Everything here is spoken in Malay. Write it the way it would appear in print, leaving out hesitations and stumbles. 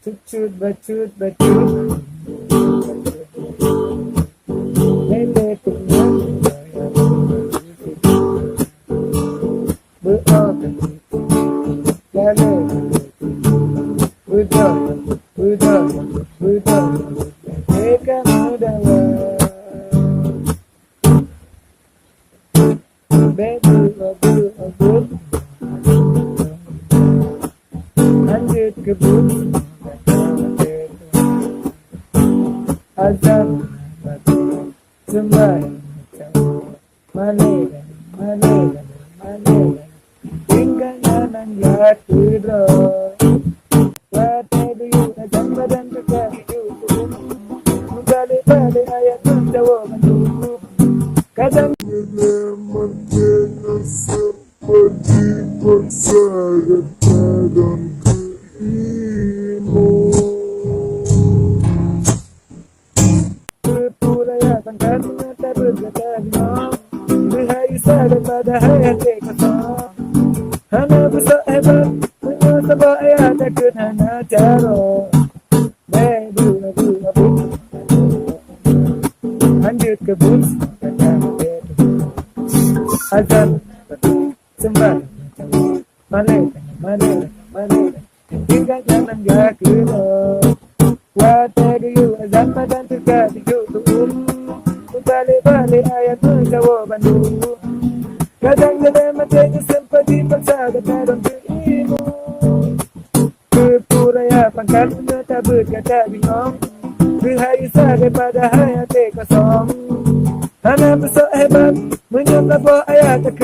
Cucut bacut bacut lele kenyang beok lele udon udon udon mereka mudawa bedu abu abu lanjut kebun azam sembah malegan malegan malegan tinggal nan jatuh roh wate duyu azam badan dekat hidup mugale bale ayat jawa menunggu kadang menyelamatkan seperti bersarat dan keimu berpulaya tangkan mata berkata imam berhari sadar pada hayat kosong hana besar hebat menyebab ayat takut hana cara bedu abu abu lanjut kebun azam sembah malegan malegan malegan tinggal jangan jaga wate duyu azam badan dekat hidup balik-balik ayat menjawab Bandung kadang-kadang matanya seperti paksa kata dan keimu berpuraya pangkat tak berkata bingung berhari sadar pada hayat kosong hana besar hebat menyebab ayat tak